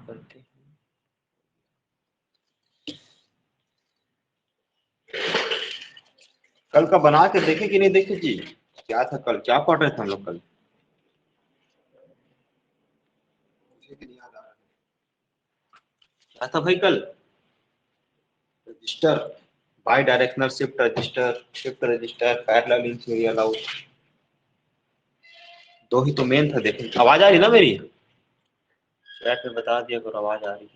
करते हैं। कल का बना के देखे कि नहीं देखे जी? क्या था कल, क्या पढ़ रहे थे हम लोग कल? क्या था भाई कल? Register, by directional shift register, parallel in serial out, दो ही तो मेन था। देखें आवाज आ रही ना मेरी? चैट में बता दिया करो आवाज आ रही है।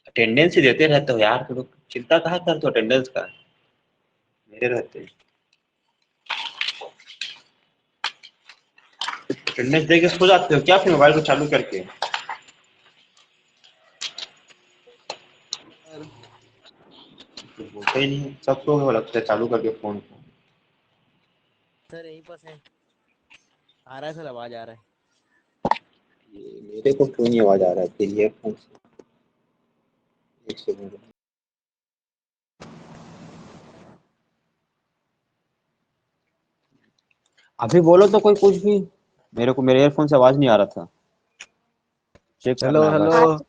अटेंडेंस ही देते रहते हो यार, तो चिंता कहाँ करते हो अटेंडेंस का, मेरे रहते। अटेंडेंस दे के सो जाते हो क्या फिर मोबाइल को चालू करके? तो बोलते ही नहीं, सब सो गए लगता है चालू करके फोन को। सर यहीं पास है, आ रहा है सर, आवाज आ रहा है। ये मेरे को क्यों नहीं आवाज आ रहा है फिर ईयरफोन से? एक सेकंड। अभी बोलो तो कोई कुछ भी, मेरे को मेरे ईयरफोन से आवाज नहीं आ रहा था, चेक हेलो करना है हेलो, बस।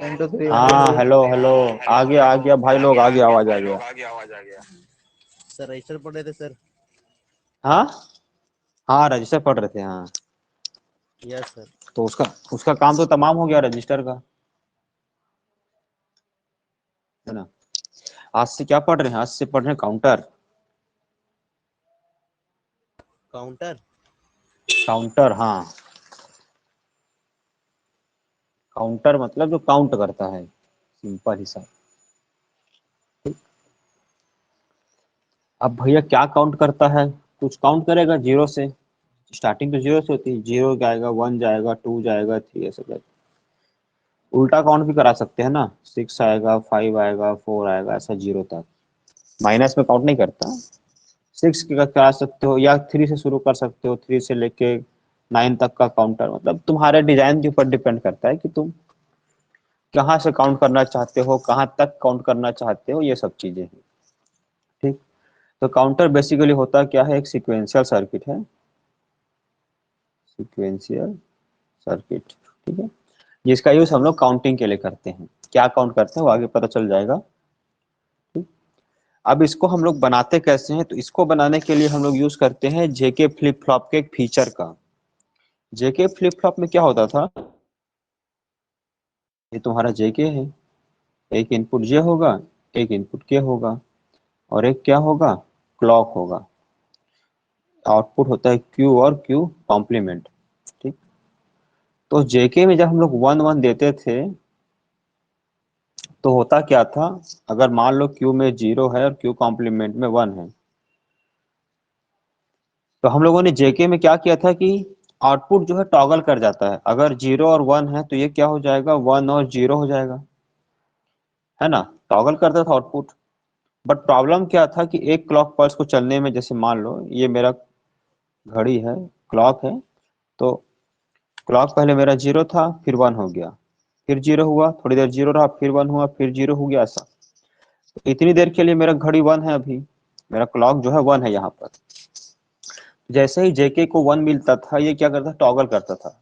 1 2 3 1 2 हाँ 3। हेलो हेलो, आ गया भाई लोग, आ गया आवाज आ गया। सर रजिस्टर पढ़ रहे थे सर। हाँ हाँ रजिस्टर पढ़ रहे थे हाँ। Yes sir. तो उसका उसका काम तो तमाम हो गया रजिस्टर का, है ना? आज से क्या पढ़ रहे हैं? आज से पढ़ रहे हैं काउंटर। काउंटर? काउंटर हाँ, काउंटर मतलब जो काउंट करता है, सिंपल हिसाब। अब भैया क्या काउंट करता है? कुछ काउंट करेगा जीरो से, स्टार्टिंग तो जीरो से होती है, जीरो जाएगा, वन जाएगा, टू जाएगा, थ्री, ऐसे करके उल्टा काउंट भी करा सकते हैं ना, सिक्स आएगा, फाइव आएगा, फोर आएगा, ऐसा जीरो तक। माइनस में काउंट नहीं करता। सिक्स का करा सकते हो या थ्री से शुरू कर सकते हो, थ्री से लेके नाइन तक का काउंटर, मतलब तुम्हारे डिजाइन के ऊपर डिपेंड करता है कि तुम कहाँ से काउंट करना चाहते हो, कहाँ तक काउंट करना चाहते हो, ये सब चीजें हैं। ठीक। तो काउंटर बेसिकली होता क्या है? एक सीक्वेंशियल सर्किट है, सीक्वेंशियल सर्किट। ठीक है, जिसका यूज हम लोग काउंटिंग के लिए करते हैं। क्या काउंट करते हैं वो आगे पता चल जाएगा। ठीक? अब इसको हम लोग बनाते कैसे हैं? तो इसको बनाने के लिए हम लोग यूज करते हैं जेके फ्लिप फ्लॉप के एक फीचर का। जेके फ्लिप फ्लॉप में क्या होता था, ये तुम्हारा जेके है, एक इनपुट जे होगा, एक इनपुट के होगा, और एक क्या होगा? क्लॉक होगा। आउटपुट होता है क्यू और क्यू कॉम्प्लीमेंट। ठीक। तो जेके में जब हम लोग वन वन देते थे तो होता क्या था, अगर मान लो क्यू में जीरो है और क्यू कॉम्प्लीमेंट में वन है, तो हम लोगों ने जेके में क्या किया था कि आउटपुट जो है टॉगल कर जाता है। अगर जीरो और वन है तो ये क्या हो जाएगा? वन और जीरो हो जाएगा, है ना? टॉगल करता था आउटपुट। बट प्रॉब्लम क्या था कि एक क्लॉक पल्स को चलने में, जैसे मान लो ये मेरा घड़ी है, क्लॉक है, तो क्लॉक पहले मेरा जीरो था, फिर वन हो गया, फिर जीरो हुआ, थोड़ी देर जीरो रहा, फिर वन हुआ, फिर जीरो हो गया, ऐसा। तो इतनी देर के लिए मेरा घड़ी वन है, अभी मेरा क्लॉक जो है वन है यहाँ पर। जैसे ही जेके को वन मिलता था ये क्या करता? टॉगल करता था।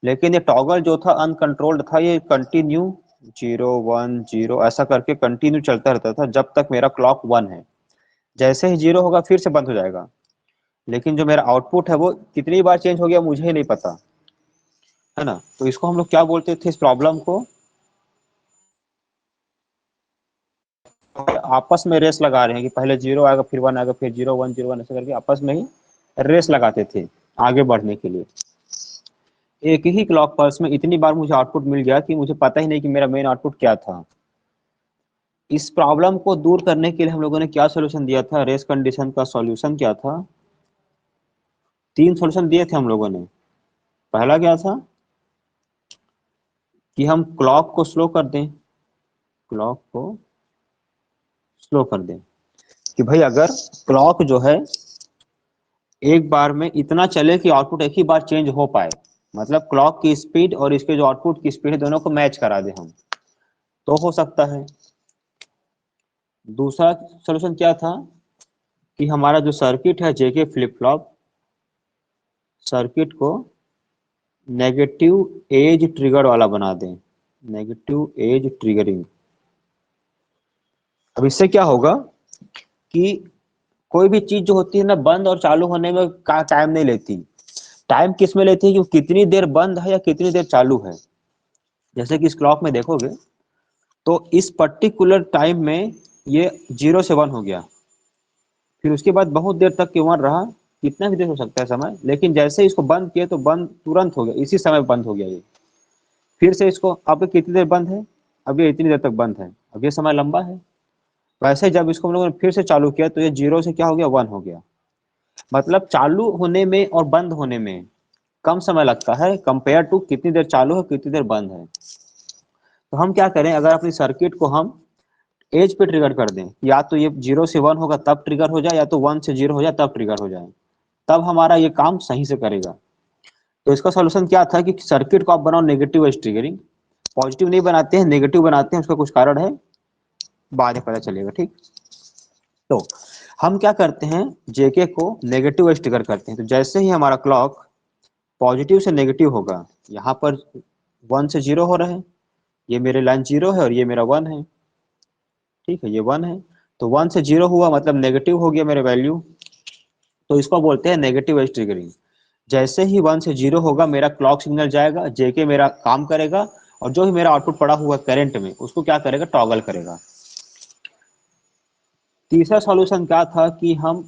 लेकिन ये टॉगल जो था अनकंट्रोल्ड था, ये कंटिन्यू जीरो वन जीरो ऐसा करके कंटिन्यू चलता रहता था जब तक मेरा क्लॉक वन है। जैसे ही जीरो होगा फिर से बंद हो जाएगा। लेकिन जो मेरा आउटपुट है वो कितनी बार चेंज हो गया मुझे ही नहीं पता, है ना? तो इसको हम लोग क्या बोलते थे, इस प्रॉब्लम को? आपस में रेस लगा रहे हैं कि पहले जीरो आएगा, फिर वन आएगा, फिर जीरो वन, ऐसे करके आपस में ही रेस लगाते थे आगे बढ़ने के लिए। एक ही क्लॉक पल्स में इतनी बार मुझे आउटपुट मिल गया कि मुझे पता ही नहीं कि मेरा मेन आउटपुट क्या था। इस प्रॉब्लम को दूर करने के लिए हम लोगों ने क्या सोल्यूशन दिया था? रेस कंडीशन का सॉल्यूशन क्या था? तीन सोल्यूशन दिए थे हम लोगों ने। पहला क्या था कि हम क्लॉक को स्लो कर दें, क्लॉक को स्लो कर दें कि भाई अगर क्लॉक जो है एक बार में इतना चले कि आउटपुट एक ही बार चेंज हो पाए, मतलब क्लॉक की स्पीड और इसके जो आउटपुट की स्पीड है दोनों को मैच करा दे हम, तो हो सकता है। दूसरा सोल्यूशन क्या था कि हमारा जो सर्किट है जेके फ्लिप फ्लॉप, सर्किट को नेगेटिव एज ट्रिगर वाला बना दें, नेगेटिव एज ट्रिगरिंग। अब इससे क्या होगा कि कोई भी चीज जो होती है ना, बंद और चालू होने में का टाइम नहीं लेती। टाइम किस में लेती है कि वो कितनी देर बंद है या कितनी देर चालू है। जैसे कि इस क्लॉक में देखोगे तो इस पर्टिकुलर टाइम में ये 0 से 1 हो गया, फिर उसके बाद बहुत देर तक क्यों रहा, कितना भी देर हो सकता है समय, लेकिन जैसे इसको बंद किए तो बंद तुरंत हो गया, इसी समय बंद हो गया ये। फिर से इसको, अब ये कितनी देर बंद है, अब ये इतनी देर तक बंद है, अब ये समय लंबा है। वैसे जब इसको हम लोगों ने फिर से चालू किया तो ये 0 से क्या हो गया, 1 हो गया। मतलब चालू होने में और बंद होने में कम समय लगता है कंपेयर टू कितनी देर चालू है कितनी देर बंद है। तो हम क्या करें, अगर अपनी सर्किट को हम एज पे ट्रिगर कर दें, या तो ये 0 से 1 होगा तब ट्रिगर हो जाए, या तो 1 से 0 हो जाए तब ट्रिगर हो जाए, तब हमारा ये काम सही से करेगा। तो इसका सॉल्यूशन क्या था कि सर्किट को आप बनाओ नेगेटिव एज ट्रिगरिंग। पॉजिटिव नहीं बनाते हैं, नेगेटिव बनाते हैं, उसका कुछ कारण है, बाद में पता चलेगा, ठीक। तो हम क्या करते हैं, जेके को नेगेटिव एज ट्रिगर करते हैं। तो जैसे ही हमारा क्लॉक पॉजिटिव से नेगेटिव होगा, यहाँ पर 1 से 0 हो रहा है, ये मेरे लाइन 0 है और ये मेरा 1 है, ठीक है, ये 1 है। तो 1 से 0 हुआ मतलब नेगेटिव हो गया मेरे वैल्यू, तो इसको बोलते हैं नेगेटिव एज ट्रिगरिंग। जैसे ही 1 से 0 होगा मेरा क्लॉक सिग्नल जाएगा, जेके मेरा काम करेगा, और जो भी मेरा आउटपुट पड़ा हुआ करंट में उसको क्या करेगा, टॉगल करेगा। तीसरा सॉल्यूशन क्या था कि हम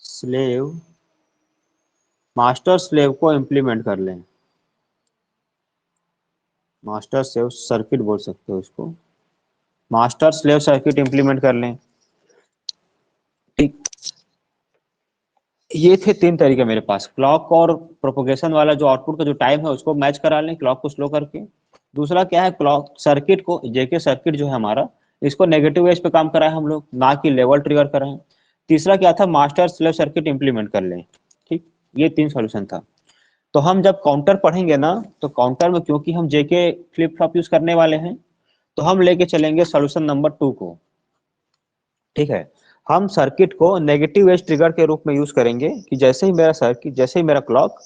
स्लेव मास्टर स्लेव को इम्प्लीमेंट कर लें। मास्टर स्लेव सर्किट बोल सकते हो इसको, मास्टर स्लेव सर्किट इंप्लीमेंट कर लें, ठीक। ये थे 3 तरीके मेरे पास, क्लॉक और प्रोपोगेशन वाला जो आउटपुट का जो टाइम है उसको मैच करा लें क्लॉक को स्लो करके। दूसरा क्या है, क्लॉक सर्किट को, जेके सर्किट जो है हमारा, इसको नेगेटिव एज पे काम कराए हम लोग, ना कि लेवल ट्रिगर कराएं। तीसरा क्या था, मास्टर स्लेव सर्किट इंप्लीमेंट कर लें, ठीक। ये 3 सॉल्यूशन था। तो हम जब काउंटर पढ़ेंगे ना, तो काउंटर में क्योंकि हम जेके फ्लिप फ्लॉप यूज करने वाले हैं, तो हम लेके चलेंगे सॉल्यूशन नंबर 2 को, ठीक है। हम सर्किट को नेगेटिव एज ट्रिगर के रूप में यूज करेंगे कि जैसे ही मेरा क्लॉक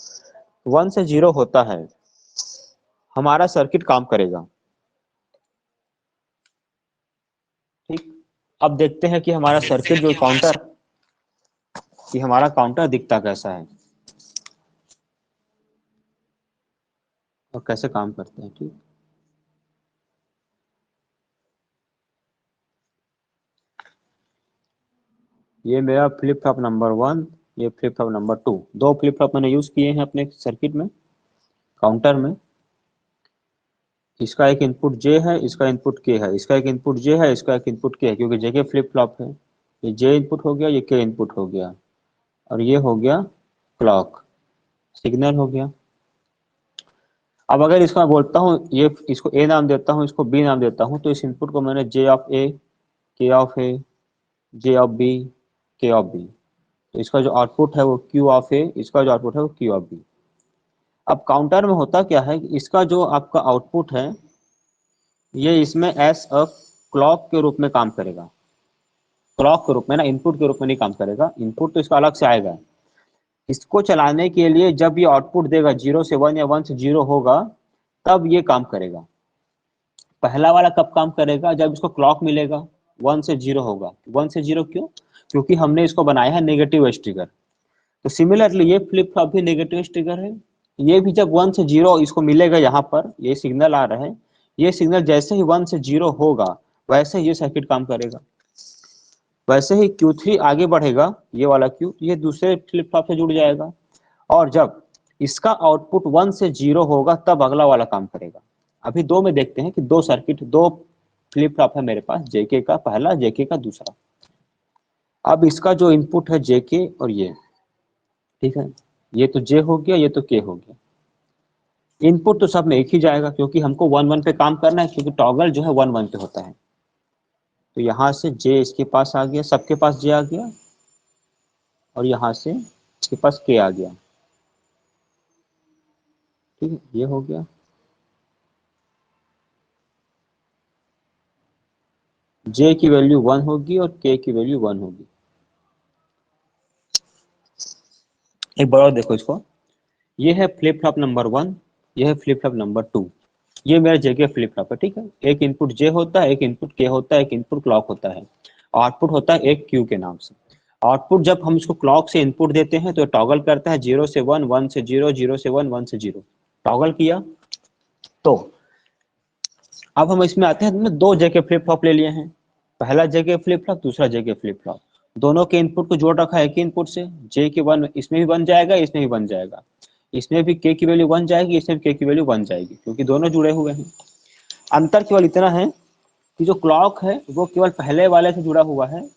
1 से 0 होता है हमारा सर्किट काम करेगा, ठीक। अब देखते हैं कि हमारा सर्किट जो काउंटर, कि हमारा काउंटर दिखता कैसा है और कैसे काम करते हैं, ठीक। ये मेरा फ्लिप फ्लॉप नंबर 1, ये flip flop number 2, 2 flip flop मैंने यूज किए हैं अपने सर्किट में, काउंटर में। इसका एक इनपुट जे है, इसका इनपुट के है, इसका एक इनपुट जे है, इसका एक इनपुट के है, क्योंकि जे के फ्लिप फ्लॉप है। ये जे इनपुट हो गया, ये के इनपुट हो गया, और ये हो गया क्लॉक सिग्नल हो गया। अब अगर इसको मैं बोलता हूँ, ये इसको ए नाम देता हूँ, इसको बी नाम देता हूँ, तो इस इनपुट को मैंने जे of A, K of A, J of B, K of B. तो इसका जो आउटपुट है वो क्यू ऑफ ए, इसका जो आउटपुट है वो क्यू ऑफ बी। अब काउंटर में होता क्या है कि इसका जो आपका आउटपुट है ये इसमें एस अ क्लॉक के रूप में काम करेगा, क्लॉक के रूप में ना, इनपुट के रूप में नहीं काम करेगा, इनपुट तो इसका अलग से आएगा। इसको चलाने के लिए जब ये आउटपुट देगा 0 से 1 या 1 से 0 होगा तब ये काम करेगा। पहला वाला कब काम करेगा, जब इसको क्लॉक मिलेगा 1 से 0 होगा। 1 से 0 क्यों, क्योंकि हमने इसको बनाया है नेगेटिव एज ट्रिगर। तो सिमिलरली ये फ्लिप फ्लॉप भी नेगेटिव एज ट्रिगर है, ये भी जब 1 से 0 इसको मिलेगा, यहाँ पर ये सिग्नल आ रहा है, ये सिग्नल जैसे ही 1 से 0 होगा वैसे ही ये सर्किट काम करेगा। वैसे ही Q3 आगे बढ़ेगा, ये वाला Q, ये दूसरे फ्लिप फ्लॉप से जुड़ जाएगा, और जब इसका आउटपुट 1 से 0 होगा तब अगला वाला काम करेगा। अभी दो में देखते हैं कि दो सर्किट, दो फ्लिप फ्लॉप है मेरे पास, जेके का पहला, जेके का दूसरा। अब इसका जो इनपुट है जेके और ये, ठीक है, ये तो जे हो गया, ये तो के हो गया। इनपुट तो सब में एक ही जाएगा क्योंकि हमको 1 1 पे काम करना है, क्योंकि टॉगल जो है 1 1 पे होता है। तो यहाँ से जे इसके पास आ गया, सबके पास जे आ गया, और यहाँ से इसके पास के आ गया, ठीक है, ये हो गया। जे की वैल्यू 1 होगी और के की वैल्यू 1 होगी। एक बार और देखो इसको, ये है फ्लिप फ्लॉप नंबर 1, ये है फ्लिप फ्लॉप नंबर 2। ये मेरा जेके फ्लिप फ्लॉप है, ठीक है। एक इनपुट जे होता है, एक इनपुट के होता है, एक इनपुट क्लॉक होता है, आउटपुट होता है एक क्यू के नाम से। आउटपुट जब हम इसको क्लॉक से इनपुट देते हैं तो टॉगल करता है 0 से 1, 1 से 0, 0 से 1, 1 से 0। टॉगल किया तो अब हम इसमें आते हैं, हमने दो जेके फ्लिप फ्लॉप ले लिए हैं, पहला जेके फ्लिप फ्लॉप, दूसरा जेके फ्लिप फ्लॉप। दोनों के इनपुट को जोड़ रखा है एक ही इनपुट से, जे की 1 इसमें भी बन जाएगा, इसमें भी बन जाएगा, इसमें भी के की वैल्यू 1 जाएगी, इसमें भी के की वैल्यू 1 जाएगी, क्योंकि दोनों जुड़े हुए हैं। अंतर केवल इतना है कि जो क्लॉक है वो केवल पहले वाले से जुड़ा हुआ है,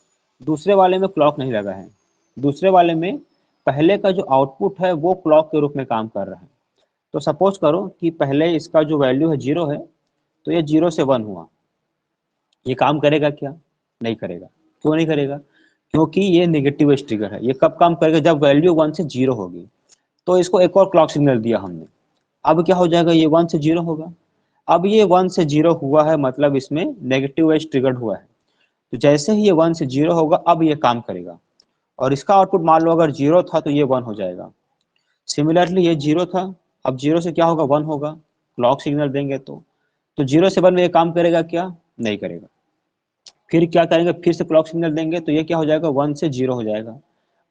दूसरे वाले में क्लॉक नहीं लगा है। दूसरे वाले में पहले का जो आउटपुट है वो क्लॉक के रूप में काम कर रहा है। तो सपोज करो कि पहले इसका जो वैल्यू है 0 है, तो ये 0 से 1 हुआ, ये काम करेगा क्या? नहीं करेगा। क्यों नहीं करेगा? क्योंकि ये नेगेटिव एज ट्रिगर है। ये कब काम करेगा? जब वैल्यू 1 से 0 होगी। तो इसको एक और क्लॉक सिग्नल दिया हमने, अब क्या हो जाएगा? ये 1 से 0 होगा। अब ये 1 से 0 हुआ है, मतलब इसमें नेगेटिव एज ट्रिगर्ड हुआ है। तो जैसे ही ये 1 से 0 होगा, अब ये काम करेगा, और इसका आउटपुट मान लो अगर 0 था तो ये 1 हो जाएगा। सिमिलरली ये 0 था, अब 0 से क्या होगा? 1 होगा। क्लॉक सिग्नल देंगे तो 0 से 1 में ये काम करेगा क्या? नहीं करेगा। फिर क्या करेंगे? फिर से क्लॉक सिग्नल देंगे तो ये क्या हो जाएगा? 1 से 0 हो जाएगा।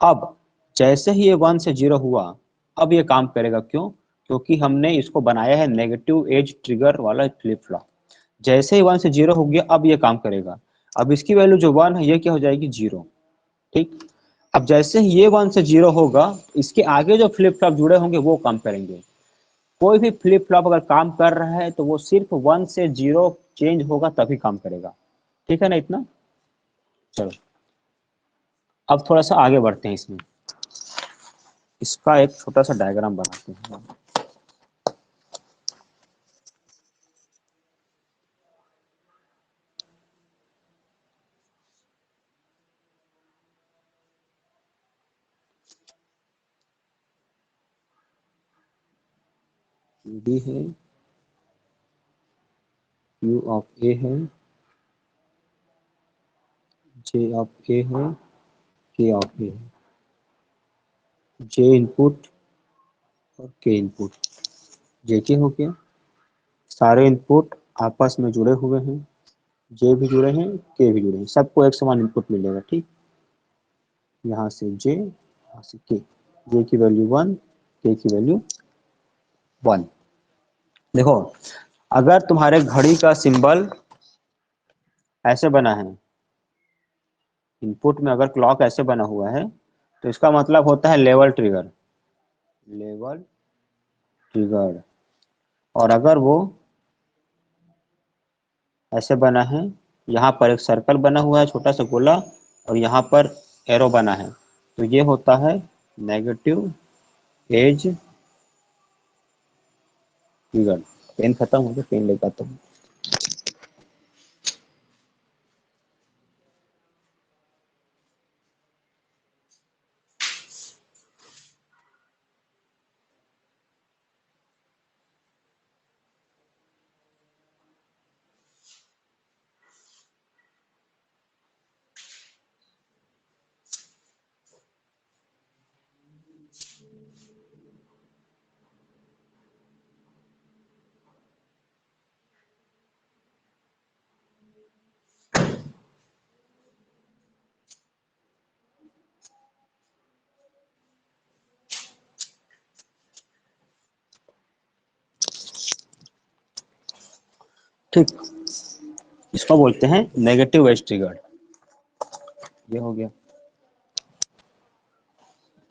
अब जैसे ही ये 1 से 0 हुआ, अब ये काम करेगा। क्यों? क्योंकि हमने इसको बनाया है नेगेटिव एज ट्रिगर वाला फ्लिप फ्लॉप। जैसे ही 1 से 0 हो गया, अब ये काम करेगा। अब इसकी वैल्यू जो 1 है, ये क्या हो जाएगी? 0। ठीक। अब जैसे ही ये 1 से 0 होगा, इसके आगे जो फ्लिप फ्लॉप जुड़े होंगे वो काम करेंगे। कोई भी फ्लिप फ्लॉप अगर काम कर रहा है तो वो सिर्फ 1 से 0 चेंज होगा तभी काम करेगा। ठीक है ना इतना? चलो अब थोड़ा सा आगे बढ़ते हैं इसमें, इसका एक छोटा सा डायग्राम बनाते हैं। डी है, यू ऑफ ए है, जे ऑफ ए है, के ऑफ ए है। जे इनपुट और के इनपुट, जे के हो गया। सारे इनपुट आपस में जुड़े हुए हैं, जे भी जुड़े हैं, के भी जुड़े हैं, सबको एक समान इनपुट मिलेगा। ठीक। यहाँ से जे, यहाँ से के। जे की वैल्यू 1, के की वैल्यू 1। देखो, अगर तुम्हारे घड़ी का सिंबल ऐसे बना है, इनपुट में अगर क्लॉक ऐसे बना हुआ है, तो इसका मतलब होता है लेवल ट्रिगर, लेवल ट्रिगर। और अगर वो ऐसे बना है, यहाँ पर एक सर्कल बना हुआ है छोटा सा गोला, और यहाँ पर एरो बना है, तो ये होता है नेगेटिव एज ट्रिगर। पेन खत्म हो गया, पेन लेकर आता हूँ। ठीक, इसको बोलते हैं नेगेटिव एज ट्रिगर। ये हो गया।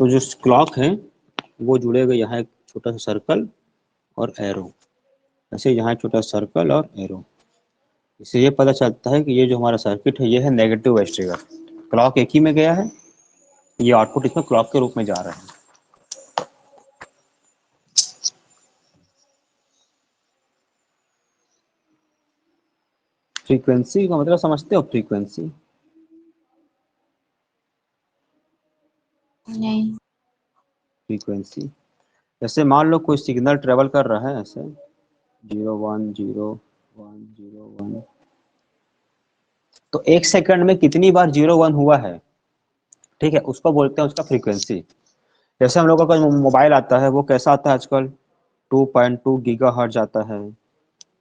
तो जो क्लॉक है वो जुड़ेगा, यहाँ एक छोटा सा सर्कल और एरो, ऐसे यहाँ छोटा सर्कल और एरो। इससे ये पता चलता है कि ये जो हमारा सर्किट है ये है नेगेटिव एज ट्रिगर। क्लॉक एक ही में गया है, ये आउटपुट इसमें क्लॉक के रूप में जा रहा है। फ्रीक्वेंसी का मतलब समझते हो? फ्रीक्वेंसी, नहीं। फ्रीक्वेंसी जैसे मान लो कोई सिग्नल ट्रेवल कर रहा है ऐसे, 0 1 0 1 0 1, तो एक सेकंड में कितनी बार 0 1 हुआ है, ठीक है, उसको बोलते हैं उसका फ्रीक्वेंसी। जैसे हम लोगों का जो मोबाइल आता है वो कैसा आता है आजकल, 2.2 गीगा हर्ट्ज आता है,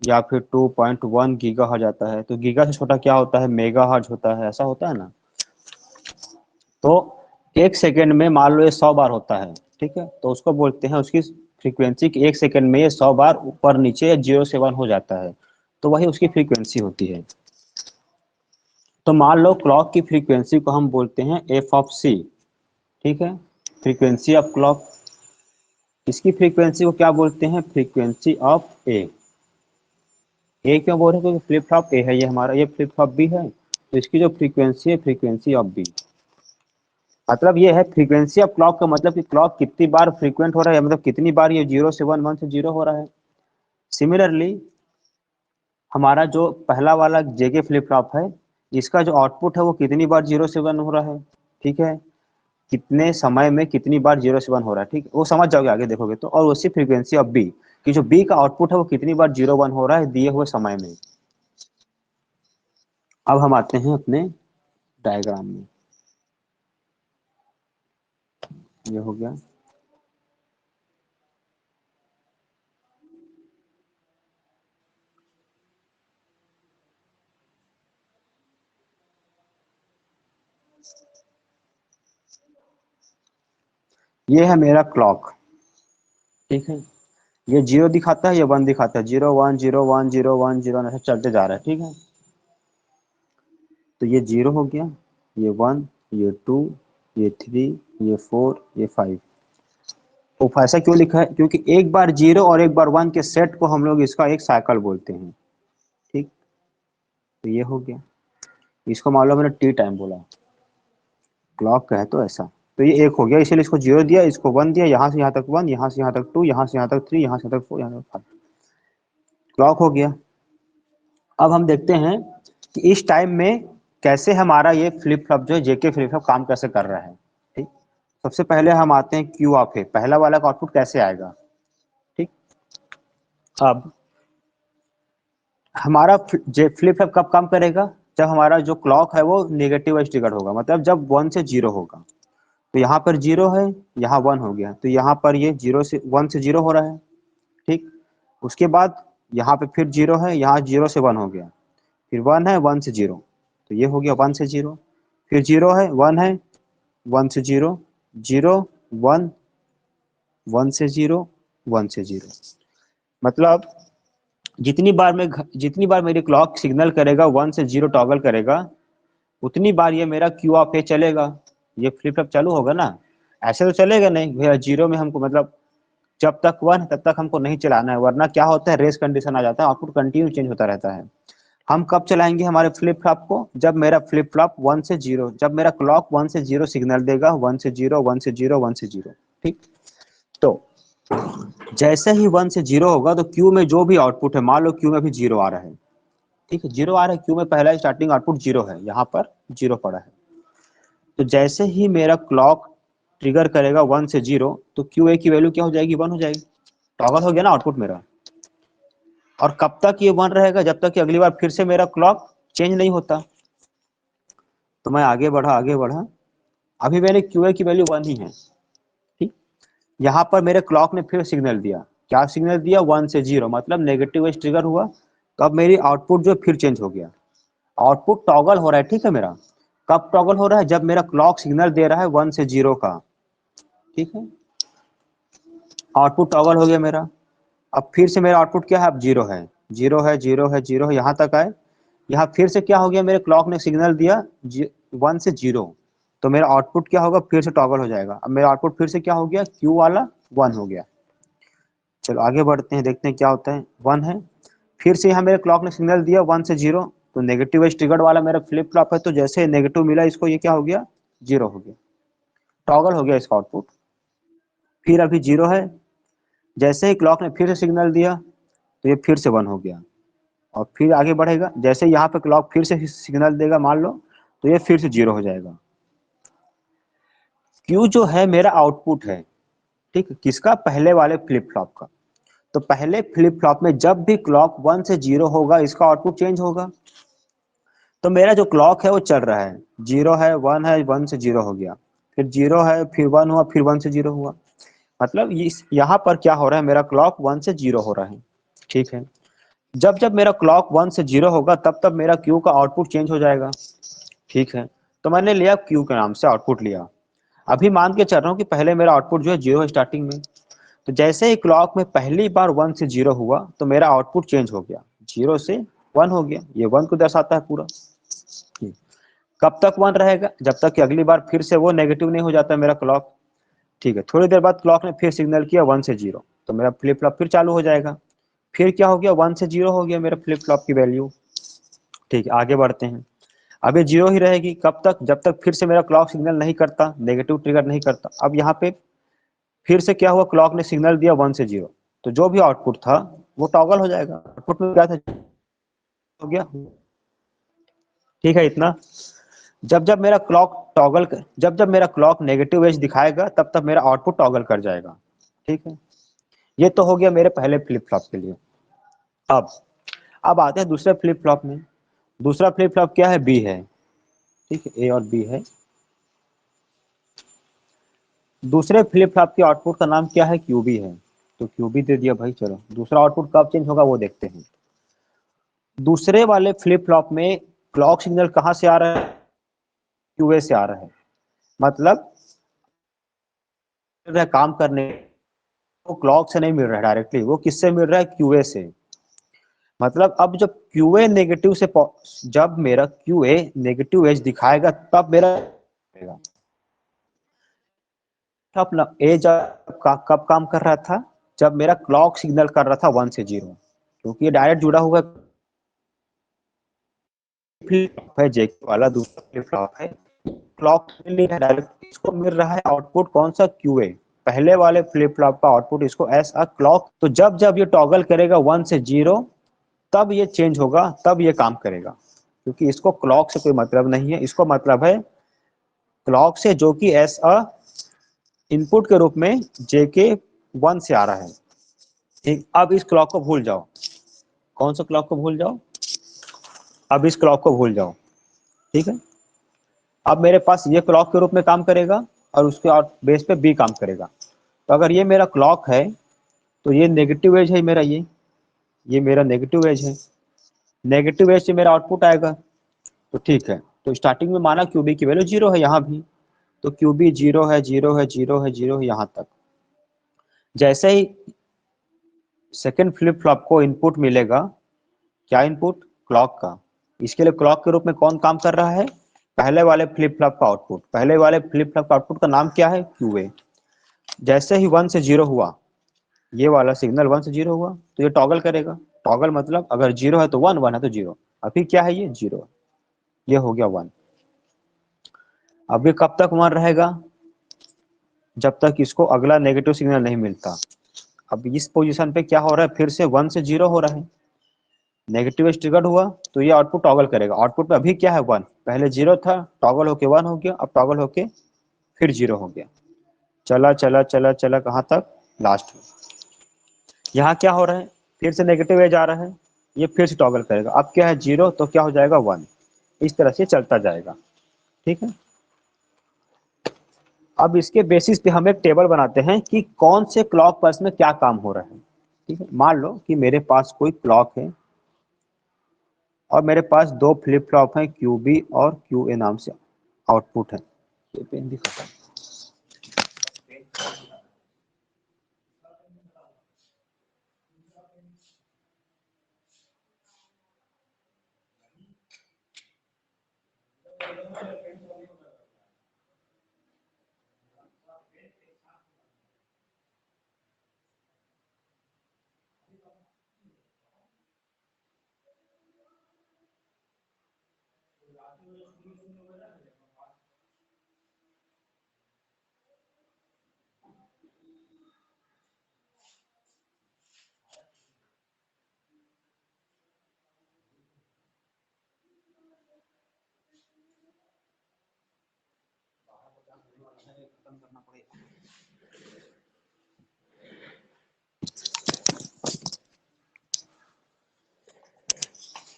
या फिर 2.1 गीगा हर्ट्ज आता है। तो गीगा से छोटा क्या होता है, मेगा हर्ट्ज होता है, ऐसा होता है ना। तो एक सेकंड में मान लो ये 100 बार होता है, ठीक है, तो उसको बोलते हैं, उसकी फ्रीक्वेंसी कि एक सेकंड में ये 100 बार ऊपर नीचे या 0 से 1 हो जाता है, तो वही उसकी फ्रीक्वेंसी होती है। तो मान लो क्लॉक की फ्रीक्वेंसी को हम बोलते हैं एफ ऑफ सी, ठीक है, फ्रीक्वेंसी ऑफ क्लॉक। इसकी फ्रीक्वेंसी को क्या बोलते हैं, फ्रीक्वेंसी ऑफ ए क्यों बोल रहे हैं, क्योंकि फ्लिप फ्लॉप ए है ये हमारा, ये फ्लिप फ्लॉप बी है, तो इसकी जो फ्रीक्वेंसी है फ्रीक्वेंसी ऑफ बी। मतलब ये है फ्रीक्वेंसी ऑफ क्लॉक का मतलब कि क्लॉक कितनी बार फ्रीक्वेंट हो रहा है, मतलब कितनी बार ये 0 से 1, 1 से 0 हो रहा है। सिमिलरली हमारा जो पहला वाला जेके फ्लिप फ्लॉप है, इसका जो आउटपुट है वो कितनी बार 0 से 1 हो रहा है, ठीक है, कितने समय में कितनी बार 0 से 1 हो रहा है, ठीक है, वो समझ जाओगे आगे देखोगे तो। और उसी फ्रीक्वेंसी ऑफ बी कि जो बी का आउटपुट है वो कितनी बार 0, 1 हो रहा है दिए हुए समय में। अब हम आते हैं अपने डायग्राम में, ये हो गया। ये है मेरा क्लॉक, ठीक है, ये 0 दिखाता है, ये 1 दिखाता है, 0 1 0 1 0 1 0 ऐसे चलते जा रहा है, ठीक है। तो ये 0 हो गया, ये 1, ये 2, ये 3, ये 4, ये 5। तो ऐसा क्यों लिखा है, क्योंकि एक बार 0 और एक बार 1 के सेट को हम लोग इसका एक साइकिल बोलते हैं, ठीक। तो ये हो गया, इसको मान लो मैंने टी टाइम बोला, क्लॉक का है तो ऐसा। तो ये 1 हो गया, इसीलिए इसको 0 दिया, इसको 1 दिया, यहाँ से यहाँ तक 1, यहाँ से यहाँ तक 2, यहाँ से यहाँ तक 3, यहाँ से यहाँ तक 4, यहाँ तक 5, क्लॉक हो गया। अब हम देखते हैं कि इस टाइम में कैसे हमारा ये फ्लिप फ्लॉप जो है जेके फ्लिप फ्लॉप काम कैसे कर रहा है, ठीक। सबसे पहले हम आते हैं क्यू ऑफ ए, पहला वाला का आउटपुट कैसे आएगा, ठीक। अब हमारा फ्लिप फ्लॉप कब काम करेगा, जब हमारा जो क्लॉक है वो नेगेटिव वाइज ट्रिगर होगा, मतलब जब 1 से 0 होगा। तो यहाँ पर 0 है, यहाँ 1 हो गया, तो यहाँ पर ये 1 से 0 हो रहा है, ठीक। उसके बाद यहाँ पे फिर 0 है, यहाँ 0 से 1 हो गया, फिर 1 है, 1 से 0, तो ये हो गया 1 से 0, फिर 0 है, 1 है, 1 से 0, 0 1, 1 से 0, 1 से 0। मतलब जितनी बार मेरी क्लॉक सिग्नल करेगा 1 से 0 टॉगल करेगा, उतनी बार ये मेरा क्यू ऑफ ए चलेगा, ये फ्लिप फ्लॉप चालू होगा ना। ऐसे तो चलेगा नहीं भैया, 0 में हमको मतलब जब तक 1 तब तक हमको नहीं चलाना है, वरना क्या होता है, रेस कंडीशन आ जाता है, आउटपुट कंटिन्यू चेंज होता रहता है। हम कब चलाएंगे हमारे फ्लिप फ्लॉप को, जब मेरा फ्लिप फ्लॉप 1 से 0, जब मेरा क्लॉक 1 से 0 सिग्नल देगा, 1 से 0, 1 से 0, 1 से 0, ठीक। तो जैसे ही 1 से 0 होगा तो क्यू में जो भी आउटपुट है, मान लो क्यू में भी 0 आ रहा है, ठीक है, 0 आ रहा है, क्यू में पहला स्टार्टिंग आउटपुट 0 है, यहाँ पर 0 पड़ा है। तो जैसे ही मेरा क्लॉक ट्रिगर करेगा 1 से 0, तो क्यू ए की वैल्यू क्या हो जाएगी, 1 हो जाएगी, टॉगल हो गया ना आउटपुट मेरा। और कब तक ये 1 रहेगा, जब तक कि अगली बार फिर से मेरा क्लॉक चेंज नहीं होता। तो मैं आगे बढ़ा, अभी मेरे क्यू ए की वैल्यू 1 ही है, ठीक। यहाँ पर मेरे क्लॉक ने फिर सिग्नल दिया, क्या सिग्नल दिया, 1 से 0, मतलब नेगेटिव एज ट्रिगर हुआ। तो अब मेरी आउटपुट जो फिर चेंज हो गया, आउटपुट टॉगल हो रहा है, ठीक है मेरा। कब टॉगल हो रहा है, जब मेरा क्लॉक सिग्नल दे रहा है 1 से 0 का, ठीक है, आउटपुट टॉगल हो गया मेरा। अब फिर से मेरा आउटपुट क्या है, अब 0 है, 0 है, 0 है, 0 है, यहाँ तक आए। यहाँ फिर से क्या हो गया, मेरे क्लॉक ने सिग्नल दिया 1 से 0, तो मेरा आउटपुट क्या होगा, फिर से टॉगल हो जाएगा। अब मेरा आउटपुट फिर से क्या हो गया, क्यू वाला 1 हो गया। चलो आगे बढ़ते हैं, देखते हैं क्या होता है, 1 है, फिर से यहाँ मेरे क्लॉक ने सिग्नल दिया 1 से 0, तो नेगेटिव एज ट्रिगर्ड वाला मेरा फ्लिप फ्लॉप है, तो जैसे नेगेटिव मिला इसको, ये क्या हो गया, 0 हो गया, टॉगल हो गया इसका आउटपुट। फिर अभी 0 है, जैसे ही क्लॉक ने फिर से सिग्नल दिया, तो ये फिर से 1 हो गया, और फिर आगे बढ़ेगा, जैसे यहाँ पे क्लॉक फिर से सिग्नल देगा मान लो, तो ये फिर से 0 हो जाएगा। क्यू जो है मेरा आउटपुट है, ठीक, किसका, पहले वाले फ्लिप फ्लॉप का। तो पहले फ्लिप फ्लॉप में जब भी क्लॉक 1 से 0 होगा, इसका आउटपुट चेंज होगा। तो मेरा जो क्लॉक है वो चल रहा है, 0 है, 1 है, 1 से 0 हो गया, फिर 0 है, फिर 1 हुआ, फिर 1 से 0 हुआ। मतलब इस यहाँ पर क्या हो रहा है, मेरा क्लॉक 1 से 0 हो रहा है। ठीक है, जब जब मेरा क्लॉक 1 से 0 होगा तब तब मेरा क्यू का आउटपुट चेंज हो जाएगा। ठीक है, तो मैंने लिया क्यू के नाम से आउटपुट लिया। अभी मान के चल रहा हूँ कि पहले मेरा आउटपुट जो है 0 है स्टार्टिंग में। तो जैसे ही क्लॉक में पहली बार 1 से 0 हुआ तो मेरा आउटपुट चेंज हो गया, 0 से 1 हो गया। ये 1 को दर्शाता है पूरा। कब तक 1 रहेगा, जब तक कि अगली बार फिर से वो नेगेटिव नहीं हो जाता है मेरा क्लॉक। ठीक है, थोड़ी देर बाद क्लॉक ने फिर सिग्नल किया 1 से 0, तो मेरा फ्लिप फ्लॉप फिर चालू हो जाएगा। फिर क्या हो गया, 1 से 0 हो गया मेरा फ्लिप फ्लॉप की वैल्यू। ठीक है, आगे बढ़ते हैं। अब ये 0 ही रहेगी कब तक, जब तक फिर से मेरा क्लॉक सिग्नल नहीं करता, नेगेटिव ट्रिगर नहीं करता। अब यहाँ पे फिर से क्या हुआ, क्लॉक ने सिग्नल दिया 1 से 0, तो जो भी आउटपुट था वो टॉगल हो जाएगा। आउटपुट में क्या था, हो गया। ठीक है, इतना। जब जब मेरा क्लॉक टॉगल जब जब मेरा क्लॉक नेगेटिव एज दिखाएगा तब तब मेरा आउटपुट टॉगल कर जाएगा। ठीक है, ये तो हो गया मेरे पहले फ्लिप फ्लॉप के लिए। अब अब आते हैं दूसरे फ्लिप फ्लॉप में। दूसरा फ्लिप फ्लॉप क्या है, बी है। ठीक है, ए और बी है। दूसरे फ्लिप फ्लॉप के आउटपुट का नाम क्या है, क्यूबी है। तो क्यूबी दे दिया भाई। चलो दूसरा आउटपुट कब चेंज होगा वो देखते हैं। दूसरे वाले फ्लिप फ्लॉप में क्लॉक सिग्नल कहाँ से आ रहा है, क्यूए से आ रहा है। मतलब काम करने वो क्लॉक से नहीं मिल रहा है डायरेक्टली, वो किससे मिल रहा है, क्यूए से। मतलब अब जब क्यूए नेगेटिव से जब मेरा क्यूए नेगेटिव एज दिखाएगा तब मेरा अपना ए जब कब काम कर रहा था, जब मेरा क्लॉक सिग्नल कर रहा था 1 से 0, क्योंकि ये डायरेक्ट जुड़ा हुआ फ्लिप है। जेके वाला दूसरा फ्लिप फ्लॉप है, क्लॉक नहीं है डायरेक्ट, इसको मिल रहा है आउटपुट कौन सा, क्यूए। पहले वाले फ्लिप फ्लॉप का आउटपुट इसको एस अ क्लॉक, तो जब जब ये टॉगल करेगा 1 से 0 तब ये चेंज होगा, तब ये काम करेगा। क्योंकि इसको क्लॉक से कोई मतलब नहीं है, इसको मतलब है क्लॉक से, जो कि एस अ इनपुट के रूप में जेके 1 से आ रहा है। ठीक, अब इस क्लॉक को भूल जाओ। कौन सा क्लॉक को भूल जाओ, अब इस क्लॉक को भूल जाओ। ठीक है, अब मेरे पास ये क्लॉक के रूप में काम करेगा और उसके और बेस पे बी काम करेगा। तो अगर ये मेरा क्लॉक है तो ये नेगेटिव एज है मेरा, ये मेरा नेगेटिव एज है। नेगेटिव एज से मेरा आउटपुट आएगा। तो ठीक है, तो स्टार्टिंग में माना क्यूबी की वैल्यू 0 है, यहाँ भी तो क्यूबी 0 है, 0 है, 0 है, 0 है, यहाँ तक। जैसे ही सेकेंड फ्लिप फ्लॉप को इनपुट मिलेगा, क्या इनपुट, क्लॉक का। इसके लिए क्लॉक के रूप में कौन काम कर रहा है, पहले वाले फ्लिप फ्लॉप का आउटपुट। पहले वाले फ्लिप फ्लॉप का आउटपुट का नाम क्या है, क्यूए। जैसे ही 1 से 0 हुआ, ये वाला सिग्नल 1 से 0 हुआ तो ये टॉगल करेगा। टॉगल मतलब अगर 0 है तो 1, 1 है तो 0। अभी क्या है, ये 0, ये हो गया 1। अब ये कब तक 1 रहेगा, जब तक इसको अगला नेगेटिव सिग्नल नहीं मिलता। अब इस पोजीशन पे क्या हो रहा है, फिर से 1 से 0 हो रहा है, नेगेटिव ट्रिगर्ड हुआ तो ये आउटपुट टॉगल करेगा। आउटपुट में अभी क्या है, 1, पहले 0 था, टॉगल होके 1 हो गया, अब टॉगल होके फिर 0 हो गया। चला चला चला चला कहाँ तक, लास्ट में। यहाँ क्या हो रहा है, फिर से नेगेटिव एज आ रहा है, ये फिर से टॉगल करेगा। अब क्या है, 0 तो क्या हो जाएगा, 1। इस तरह से चलता जाएगा। ठीक है, अब इसके बेसिस पे हम एक टेबल बनाते हैं कि कौन से क्लॉक पल्स में क्या काम हो रहा है। ठीक है, मान लो कि मेरे पास कोई क्लॉक है और मेरे पास दो फ्लिप फ्लॉप हैं, क्यू बी और क्यू ए नाम से आउटपुट है। ये पेन भी खत्म।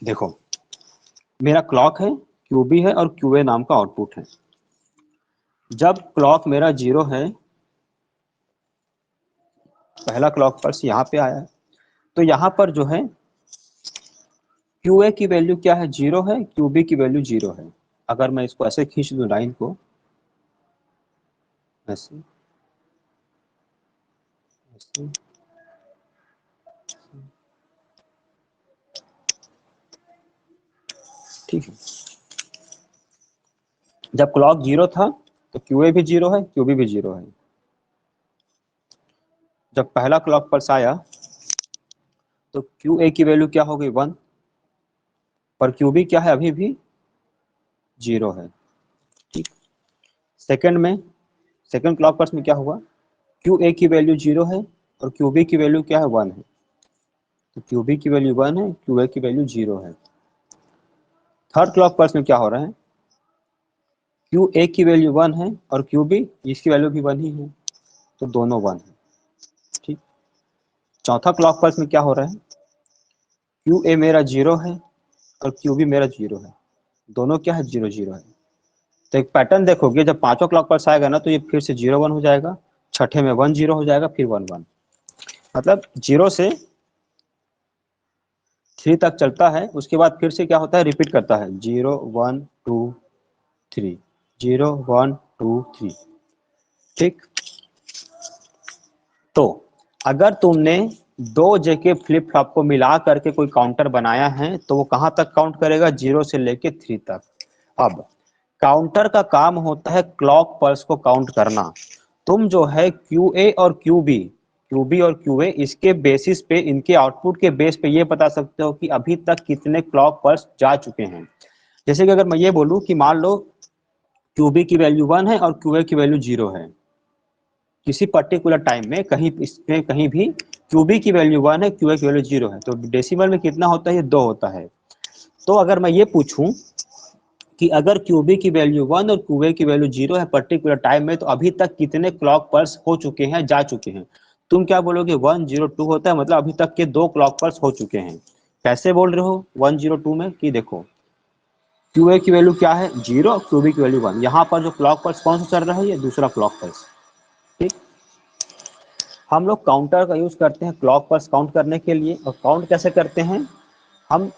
देखो, मेरा क्लॉक है, क्यूबी है और क्यूए नाम का आउटपुट है। जब क्लॉक मेरा 0 है, पहला क्लॉक पल्स यहाँ पे आया है, तो यहाँ पर जो है क्यू ए की वैल्यू क्या है, 0 है, क्यू बी की वैल्यू 0 है। अगर मैं इसको ऐसे खींच दूं लाइन को, ऐसे ऐसे, ठीक है। जब क्लॉक 0 था तो क्यू ए भी 0 है, क्यू बी भी 0 है। जब पहला क्लॉक पल्स आया तो क्यू ए की वैल्यू क्या हो गई, 1, पर क्यू बी क्या है, अभी भी 0 है। ठीक। सेकंड में, सेकंड क्लॉक पल्स में क्या हुआ, क्यू ए की वैल्यू 0 है और क्यू बी की वैल्यू क्या है, 1 है। तो क्यू बी की वैल्यू 1 है, क्यू ए की वैल्यू 0 है। थर्ड क्लॉक पल्स में क्या हो रहा है, क्यू ए की वैल्यू 1 है और क्यू बी, इसकी वैल्यू भी 1 ही है, तो दोनों 1 है। ठीक। चौथा क्लॉक पल्स में क्या हो रहा है, क्यू ए मेरा 0 है और क्यू बी मेरा 0 है, दोनों क्या है, 0 0 है। तो एक पैटर्न देखोगे, जब पांचों क्लॉक पल्स आएगा ना तो ये फिर से 0 1 हो जाएगा, छठे में 1 0 हो जाएगा, फिर 1 1। मतलब 0 से 3 तक चलता है, उसके बाद फिर से क्या होता है, रिपीट करता है, 0 1 2 3, 0 1 2 3। ठीक। तो अगर तुमने दो जेके फ्लिप फ्लॉप को मिला करके कोई काउंटर बनाया है तो वो कहां तक काउंट करेगा, 0 से लेके 3 तक। अब काउंटर का काम होता है क्लॉक पल्स को काउंट करना। तुम जो है क्यू ए और क्यू बी और क्यू ए, इसके बेसिस पे, इनके आउटपुट के बेस पे ये बता सकते हो कि अभी तक कितने क्लॉक पल्स जा चुके हैं। जैसे कि अगर मैं ये बोलूं कि मान लो क्यू बी की वैल्यू 1 है और क्यू ए की वैल्यू 0 है, किसी पर्टिकुलर टाइम में कहीं इसमें कहीं भी क्यू बी की वैल्यू 1 है, क्यू ए की वैल्यू 0 है, तो डेसिमल में कितना होता है, ये 2 होता है। तो अगर मैं ये पूछूं कि अगर क्यू बी की वैल्यू 1 और क्यू ए की वैल्यू 0 है पर्टिकुलर टाइम में, तो अभी तक कितने क्लॉक पल्स हो चुके हैं, जा चुके हैं, तुम क्या बोलोगे, 102 होता है, मतलब अभी तक के 2 क्लॉक पल्स हो चुके हैं। कैसे बोल रहे हो 102 में, कि देखो क्यू ए की वैल्यू क्या है, 0, क्यू बी की वैल्यू 1, यहाँ पर जो क्लॉक पल्स कौन सा चल रहा है, ये दूसरा क्लॉक पल्स। ठीक। हम लोग काउंटर का यूज करते हैं क्लॉक पल्स काउंट करने के लिए। और काउंट कैसे करते हैं, हम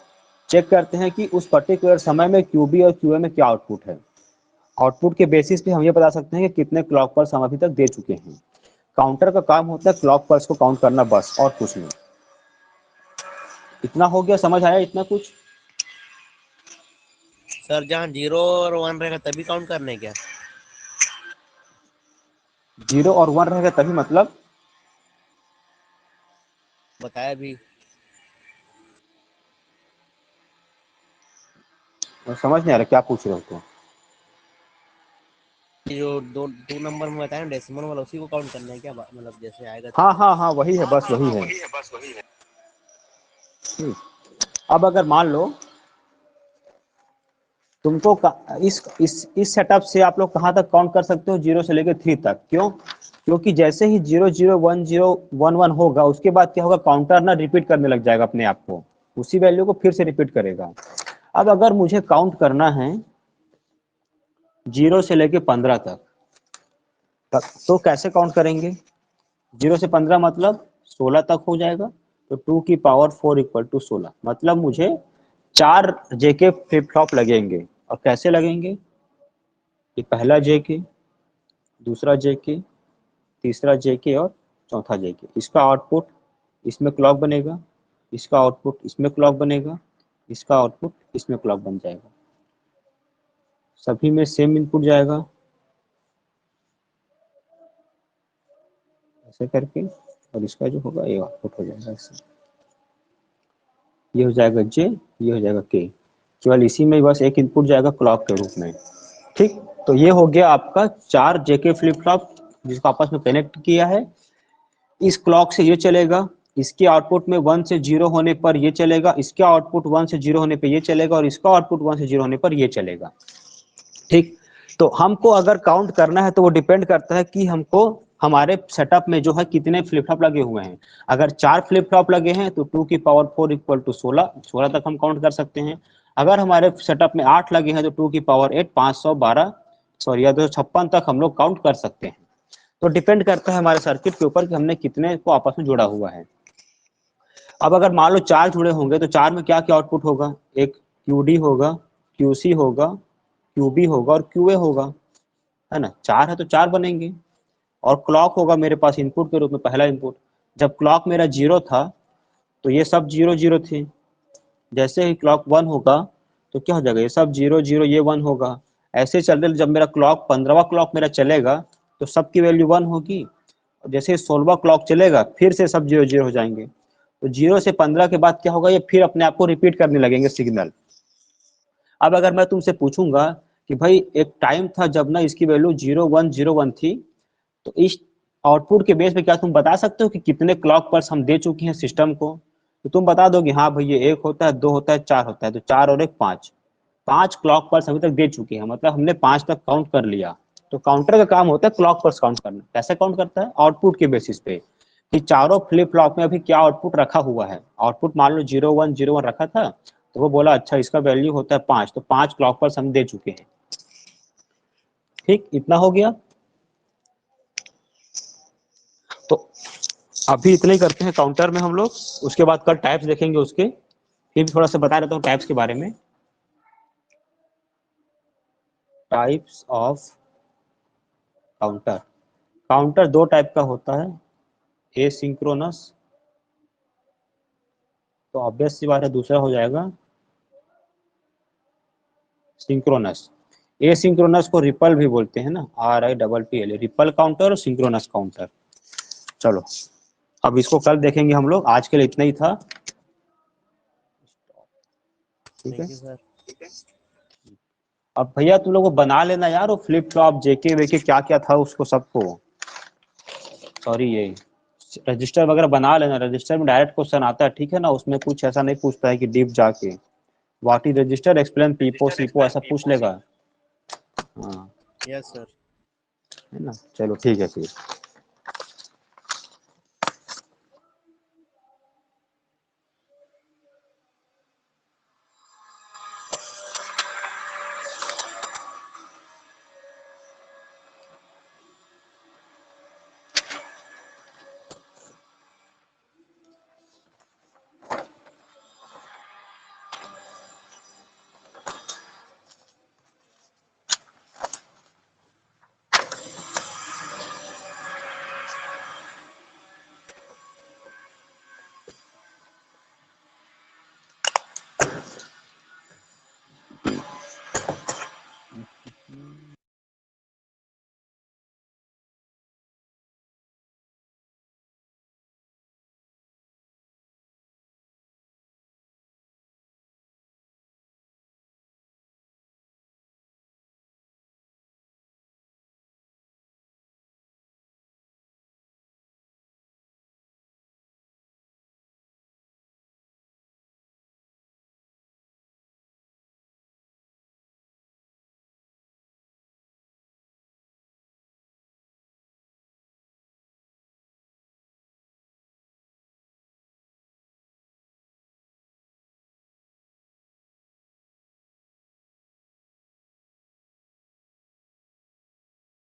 चेक करते हैं कि उस पर्टिकुलर समय में क्यू बी और क्यू ए में क्या आउटपुट है। आउटपुट के बेसिस पे हम ये बता सकते हैं कि कितने क्लॉक पल्स हम अभी तक दे चुके हैं। काउंटर का काम होता है क्लॉक पल्स को काउंट करना, बस और कुछ नहीं। इतना हो गया, समझ आया इतना कुछ। सर जहाँ 0 और 1 रहेगा तभी काउंट करना है क्या? 0 और 1 रहेगा तभी, मतलब बताया भी। समझ नहीं आ रहा क्या पूछ रहे हो तुम। जो दो नंबर में बताया डेसिमल वाला, उसी को काउंट करना है क्या, मतलब जैसे आएगा तो? हाँ हाँ हाँ, वही है, बस वही है। अब अगर मान लो तुमको इस सेटअप से आप लोग कहाँ तक काउंट कर सकते हो, 0 से लेकर 3 तक। क्यों? क्योंकि जैसे ही 0 0 1 0 1 1 होगा, उसके बाद क्या होगा, काउंटर ना रिपीट करने लग जाएगा अपने आप को, उसी वैल्यू को फिर से रिपीट करेगा। अब अगर मुझे काउंट करना है 0 से लेकर 15 तक, तो कैसे काउंट करेंगे, 0 से 15 मतलब 16 तक हो जाएगा, तो 2 की पावर 4 इक्वल टू 16, मतलब मुझे 4 जेके फ्लिप फ्लॉप लगेंगे। और कैसे लगेंगे, ये पहला जेके, दूसरा जेके, तीसरा जेके और चौथा जेके, इसका आउटपुट इसमें क्लॉक बनेगा, इसका आउटपुट इसमें क्लॉक बनेगा, इसका आउटपुट इसमें क्लॉक बन जाएगा, सभी में सेम इनपुट जाएगा, ऐसे करके। और इसका जो होगा ये आउटपुट हो जाएगा ऐसे, ये हो जाएगा जे, ये हो जाएगा के, केवल इसी में बस एक इनपुट जाएगा क्लॉक के रूप में। ठीक। तो ये हो गया आपका 4 जेके फ्लिप फ्लॉप जिसको आपस में कनेक्ट किया है। इस क्लॉक से ये चलेगा, इसके आउटपुट में 1 से 0 होने पर ये चलेगा, इसका आउटपुट 1 से 0 होने पर ये चलेगा, और इसका आउटपुट 1 से 0 होने पर ये चलेगा। ठीक। तो हमको अगर काउंट करना है तो वो डिपेंड करता है कि हमको हमारे सेटअप में जो है कितने फ्लिप फ्लॉप लगे हुए हैं। अगर 4 फ्लिप फ्लॉप लगे हैं तो 2 की पावर 4 इक्वल टू 16, 16 तक हम काउंट कर सकते हैं। अगर हमारे सेटअप में 8 लगे हैं तो 2 की पावर 8, 512, सॉरी या 256 तक हम लोग काउंट कर सकते हैं। तो डिपेंड करता है हमारे सर्किट के ऊपर कि हमने कितने को आपस में जोड़ा हुआ है। अब अगर मान लो 4 जुड़े होंगे तो 4 में क्या क्या आउटपुट होगा, एक QD होगा, QC होगा, QB होगा और QA होगा, है ना। 4 है तो 4 बनेंगे। और क्लॉक होगा मेरे पास इनपुट के रूप में, पहला इनपुट। जब क्लॉक मेरा 0 था तो ये सब 0 0 थे। जैसे ही क्लॉक 1 होगा तो क्या हो जाएगा, ये सब 0 0, ये 1 होगा। ऐसे चलते जब मेरा क्लॉक 15वां क्लॉक मेरा चलेगा तो सबकी वैल्यू 1 होगी। और जैसे 16वां क्लॉक चलेगा फिर से सब 0 0 हो जाएंगे। तो 0 से 15 के बाद क्या होगा, ये फिर अपने आप को रिपीट करने लगेंगे सिग्नल। अब अगर मैं तुमसे पूछूंगा कि भाई एक टाइम था जब ना इसकी वैल्यू 0 1 0 1 थी, तो इस आउटपुट के बेस पे क्या तुम बता सकते हो कि कितने क्लॉक पल्स हम दे चुके हैं सिस्टम को। तो तुम बता दोगे हाँ भाई ये 1 होता है, 2 होता है, 4 होता है। तो 4 और 1 5, 5 क्लॉक पल्स अभी तक दे चुके हैं, मतलब हमने 5 तक काउंट कर लिया। तो काउंटर का काम होता है क्लॉक पल्स काउंट करना। कैसे काउंट करता है, आउटपुट के बेसिस पे कि चारों फ्लिप फ्लॉप में अभी क्या आउटपुट रखा हुआ है। आउटपुट मान लो 0 1 0 1 रखा था, तो वो बोला अच्छा इसका वैल्यू होता है 5, तो 5 क्लॉक पल्स हम दे चुके हैं। ठीक, इतना हो गया। तो अभी इतना ही करते हैं काउंटर में हम लोग, उसके बाद कल टाइप्स देखेंगे उसके। फिर भी थोड़ा सा बता देता हूँ टाइप्स के बारे में। Types of counter. काउंटर दो टाइप का होता है, एसिंक्रोनस, तो ऑब्वियस सी बात है दूसरा हो जाएगा सिंक्रोनस। एसिंक्रोनस को रिपल भी बोलते हैं ना, RIPPL, रिपल काउंटर और सिंक्रोनस काउंटर। चलो अब इसको कल देखेंगे हम लोग, आज के लिए इतना ही था। ठीक है, थैंक यू सर। अब भैया तुम लोग को बना लेना यार वो फ्लिप फ्लॉप जेके वेके क्या क्या था उसको सबको, सॉरी ये रजिस्टर वगैरह बना लेना। रजिस्टर में डायरेक्ट क्वेश्चन आता है, ठीक है ना, उसमें कुछ ऐसा नहीं पूछता है कि डीप जाके व्हाट इज रजिस्टर एक्सप्लेन पीपो सीपो ऐसा पूछ लेगा। हाँ, यस सर। है ना। चलो ठीक है फिर।